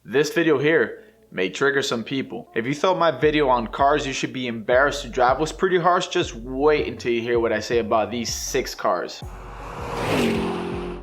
This video here may trigger some people. If you thought my video on cars you should be embarrassed to drive was pretty harsh, just wait until you hear what I say about these 6 cars.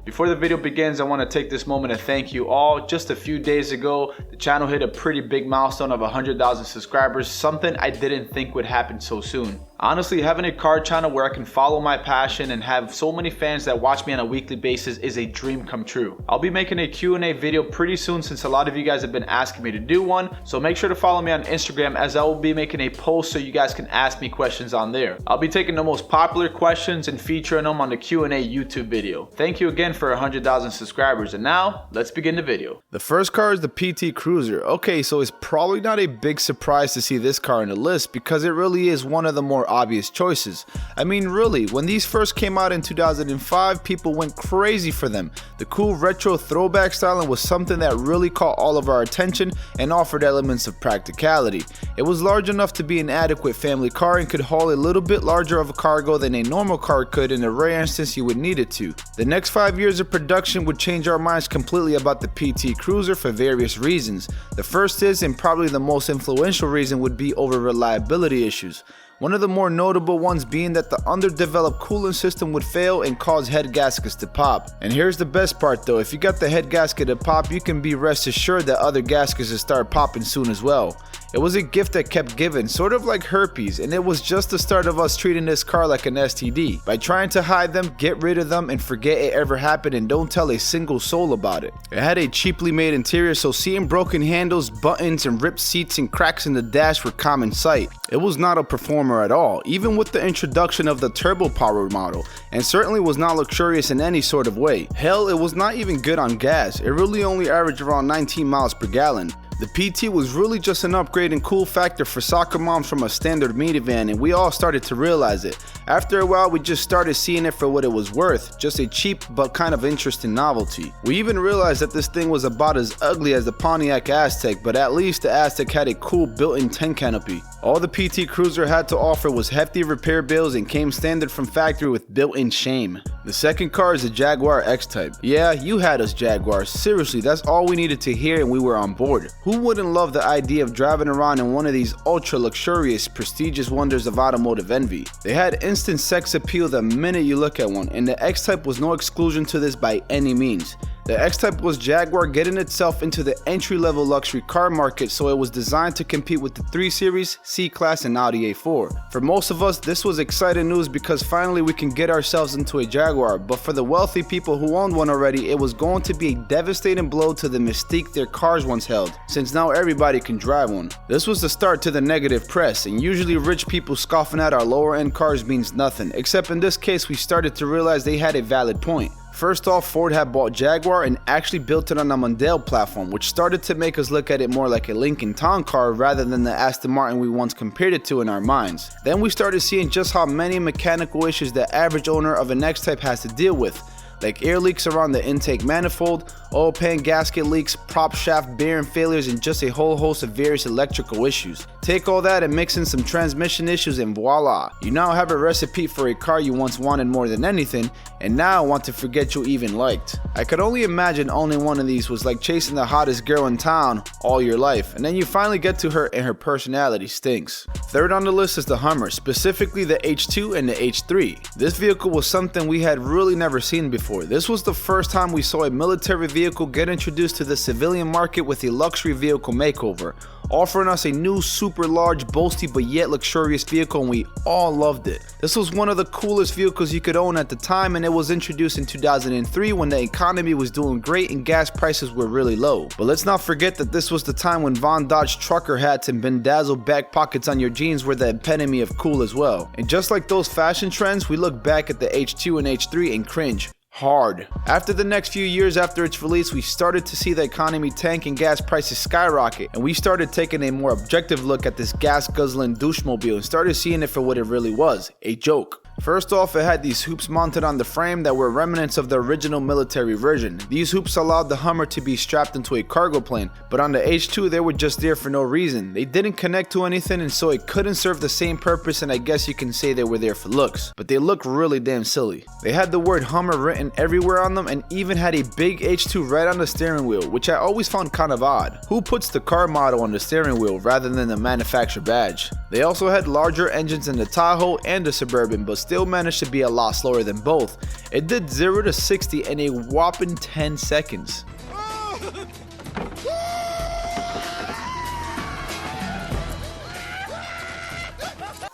Before the video begins, I want to take this moment to thank you all. Just a few days ago, the channel hit a pretty big milestone of 100,000 subscribers, something I didn't think would happen so soon. Honestly, having a car channel where I can follow my passion and have so many fans that watch me on a weekly basis is a dream come true. I'll be making a Q&A video pretty soon since a lot of you guys have been asking me to do one, so make sure to follow me on Instagram as I will be making a post so you guys can ask me questions on there. I'll be taking the most popular questions and featuring them on the Q&A YouTube video. Thank you again for 100,000 subscribers, and now let's begin the video. The first car is the PT Cruiser. Okay, so it's probably not a big surprise to see this car in the list because it really is one of the more obvious choices. I mean, really, when these first came out in 2005, people went crazy for them. The cool retro throwback styling was something that really caught all of our attention and offered elements of practicality. It was large enough to be an adequate family car and could haul a little bit larger of a cargo than a normal car could in a rare instance you would need it to. The next 5 years of production would change our minds completely about the PT Cruiser for various reasons. The first is, and probably the most influential reason, would be over reliability issues. One of the more notable ones being that the underdeveloped coolant system would fail and cause head gaskets to pop. And here's the best part though, if you got the head gasket to pop, you can be rest assured that other gaskets will start popping soon as well. It was a gift that kept giving, sort of like herpes, and it was just the start of us treating this car like an STD. By trying to hide them, get rid of them, and forget it ever happened and don't tell a single soul about it. It had a cheaply made interior, so seeing broken handles, buttons, and ripped seats and cracks in the dash were common sight. It was not a performer at all, even with the introduction of the turbo power model, and certainly was not luxurious in any sort of way. Hell, it was not even good on gas. It really only averaged around 19 miles per gallon. The PT was really just an upgrade and cool factor for soccer moms from a standard minivan, and we all started to realize it. After a while, we just started seeing it for what it was worth, just a cheap but kind of interesting novelty. We even realized that this thing was about as ugly as the Pontiac Aztek, but at least the Aztek had a cool built-in tent canopy. All the PT Cruiser had to offer was hefty repair bills and came standard from factory with built-in shame. The second car is the Jaguar X-Type. Yeah, you had us, Jaguar. Seriously, that's all we needed to hear and we were on board. Who wouldn't love the idea of driving around in one of these ultra luxurious, prestigious wonders of automotive envy? They had instant sex appeal the minute you look at one, and the X-Type was no exclusion to this by any means. The X-Type was Jaguar getting itself into the entry-level luxury car market, so it was designed to compete with the 3 Series, C-Class, and Audi A4. For most of us, this was exciting news because finally we can get ourselves into a Jaguar, but for the wealthy people who owned one already, it was going to be a devastating blow to the mystique their cars once held, since now everybody can drive one. This was the start to the negative press, and usually rich people scoffing at our lower-end cars means nothing, except in this case we started to realize they had a valid point. First off, Ford had bought Jaguar and actually built it on a Mondale platform, which started to make us look at it more like a Lincoln Town car rather than the Aston Martin we once compared it to in our minds. Then we started seeing just how many mechanical issues the average owner of an X-Type has to deal with, like air leaks around the intake manifold, oil pan gasket leaks, prop shaft bearing failures, and just a whole host of various electrical issues. Take all that and mix in some transmission issues and voila, you now have a recipe for a car you once wanted more than anything and now want to forget you even liked. I could only imagine owning one of these was like chasing the hottest girl in town all your life, and then you finally get to her and her personality stinks. Third on the list is the Hummer, specifically the H2 and the H3. This vehicle was something we had really never seen before. This was the first time we saw a military vehicle get introduced to the civilian market with a luxury vehicle makeover, offering us a new super large, boasty but yet luxurious vehicle, and we all loved it. This was one of the coolest vehicles you could own at the time, and it was introduced in 2003 when the economy was doing great and gas prices were really low. But let's not forget that this was the time when Von Dodge trucker hats and bedazzled back pockets on your jeans were the epitome of cool as well. And just like those fashion trends, we look back at the H2 and H3 and cringe hard. After the next few years after its release, we started to see the economy tank and gas prices skyrocket, and we started taking a more objective look at this gas guzzling douchemobile and started seeing it for what it really was, a joke. First off, it had these hoops mounted on the frame that were remnants of the original military version. These hoops allowed the Hummer to be strapped into a cargo plane, but on the H2 they were just there for no reason. They didn't connect to anything, and so it couldn't serve the same purpose, and I guess you can say they were there for looks. But they look really damn silly. They had the word Hummer written everywhere on them, and even had a big H2 right on the steering wheel, which I always found kind of odd. Who puts the car model on the steering wheel rather than the manufacturer badge? They also had larger engines in the Tahoe and the Suburban, but still managed to be a lot slower than both. It did 0 to 60 in a whopping 10 seconds.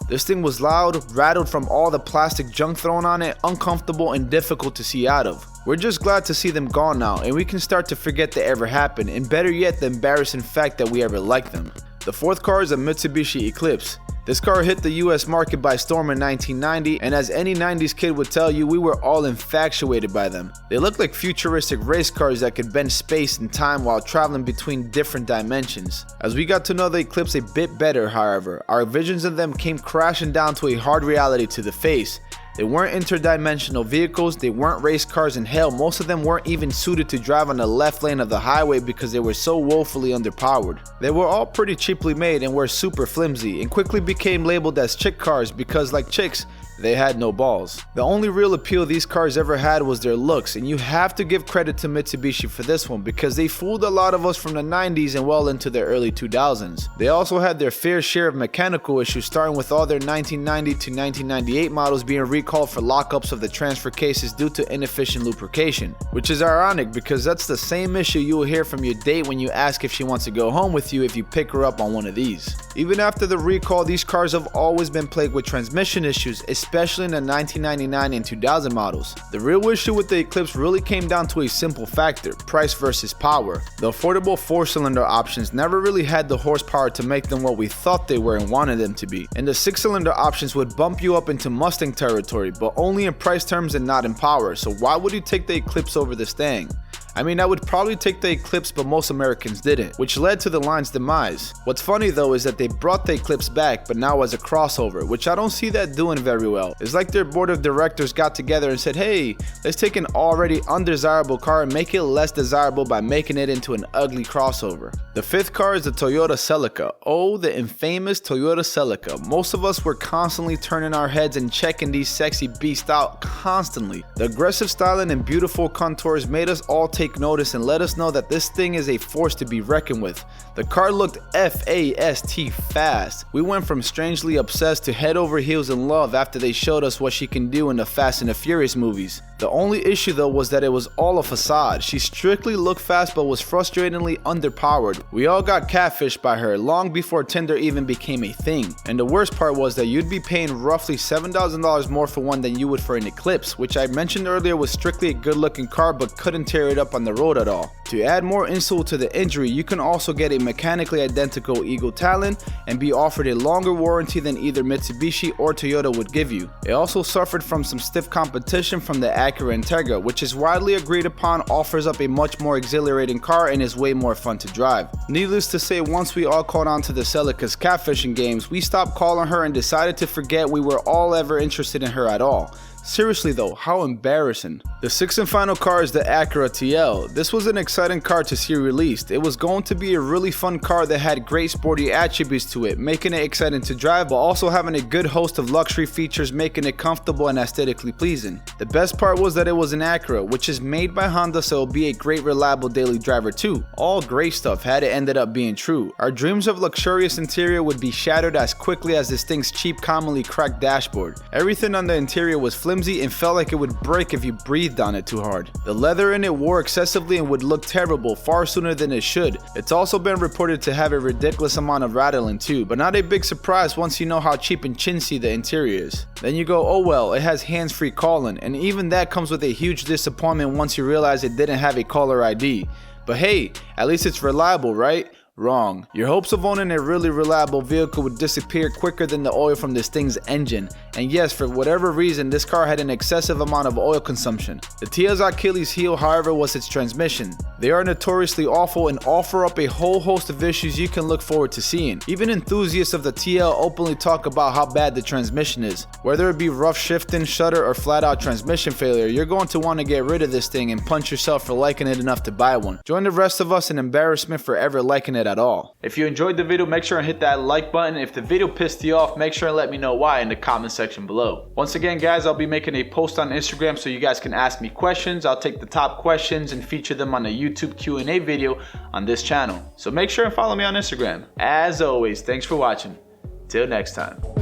This thing was loud, rattled from all the plastic junk thrown on it, uncomfortable and difficult to see out of. We're just glad to see them gone now, and we can start to forget they ever happened, and better yet, the embarrassing fact that we ever liked them. The fourth car is a Mitsubishi Eclipse. This car hit the US market by storm in 1990, and as any 90s kid would tell you, we were all infatuated by them. They looked like futuristic race cars that could bend space and time while traveling between different dimensions. As we got to know the Eclipse a bit better, however, our visions of them came crashing down to a hard reality to the face. They weren't interdimensional vehicles, they weren't race cars, and hell, most of them weren't even suited to drive on the left lane of the highway because they were so woefully underpowered. They were all pretty cheaply made and were super flimsy, and quickly became labeled as chick cars because, like chicks, they had no balls. The only real appeal these cars ever had was their looks, and you have to give credit to Mitsubishi for this one because they fooled a lot of us from the 90s and well into the early 2000s. They also had their fair share of mechanical issues, starting with all their 1990 to 1998 models being recalled for lockups of the transfer cases due to inefficient lubrication, which is ironic because that's the same issue you will hear from your date when you ask if she wants to go home with you if you pick her up on one of these. Even after the recall, these cars have always been plagued with transmission issues, especially in the 1999 and 2000 models. The real issue with the Eclipse really came down to a simple factor: price versus power. The affordable 4-cylinder options never really had the horsepower to make them what we thought they were and wanted them to be, and the 6-cylinder options would bump you up into Mustang territory, but only in price terms and not in power. So why would you take the Eclipse over this thing? I mean, I would probably take the Eclipse, but most Americans didn't, which led to the line's demise. What's funny though is that they brought the Eclipse back, but now as a crossover, which I don't see that doing very well. It's like their board of directors got together and said, hey, let's take an already undesirable car and make it less desirable by making it into an ugly crossover. The fifth car is the Toyota Celica. Oh, the infamous Toyota Celica. Most of us were constantly turning our heads and checking these sexy beasts out constantly. The aggressive styling and beautiful contours made us all take notice and let us know that this thing is a force to be reckoned with. The car looked fast fast. We went from strangely obsessed to head over heels in love after they showed us what she can do in the Fast and the Furious movies. The only issue though was that it was all a facade. She strictly looked fast but was frustratingly underpowered. We all got catfished by her long before Tinder even became a thing. And the worst part was that you'd be paying roughly $7,000 more for one than you would for an Eclipse, which I mentioned earlier was strictly a good looking car but couldn't tear it up on the road at all. To add more insult to the injury, you can also get a mechanically identical Eagle Talon and be offered a longer warranty than either Mitsubishi or Toyota would give you. It also suffered from some stiff competition from the ACURA Integra, which is widely agreed upon offers up a much more exhilarating car and is way more fun to drive. Needless to say, once we all caught on to the Celica's catfishing games, we stopped calling her and decided to forget we were all ever interested in her at all. Seriously though, how embarrassing. The sixth and final car is the ACURA TL. This was an exciting car to see released. It was going to be a really fun car that had great sporty attributes to it, making it exciting to drive, but also having a good host of luxury features, making it comfortable and aesthetically pleasing. The best part was that it was an ACURA, which is made by Honda, so it'll be a great reliable daily driver too. All great stuff had it ended up being true. Our dreams of luxurious interior would be shattered as quickly as this thing's cheap, commonly cracked dashboard. Everything on the interior was flimsy and felt like it would break if you breathed on it too hard. The leather in it wore excessively and would look terrible far sooner than it should. It's also been reported to have a ridiculous amount of rattling too, but not a big surprise once you know how cheap and chintzy the interior is. Then you go, oh well, it has hands-free calling, and even that comes with a huge disappointment once you realize it didn't have a caller ID. But hey, at least it's reliable, right? Wrong. Your hopes of owning a really reliable vehicle would disappear quicker than the oil from this thing's engine. And yes, for whatever reason, this car had an excessive amount of oil consumption. The TL's Achilles heel, however, was its transmission. They are notoriously awful and offer up a whole host of issues you can look forward to seeing. Even enthusiasts of the TL openly talk about how bad the transmission is. Whether it be rough shifting, shudder, or flat out transmission failure, you're going to want to get rid of this thing and punch yourself for liking it enough to buy one. Join the rest of us in embarrassment for ever liking it at all. If you enjoyed the video, make sure and hit that like button. If the video pissed you off, make sure and let me know why in the comment section below. Once again guys, I'll be making a post on Instagram so you guys can ask me questions. I'll take the top questions and feature them on a YouTube Q&A video on this channel. So make sure and follow me on Instagram. As always, thanks for watching. Till next time.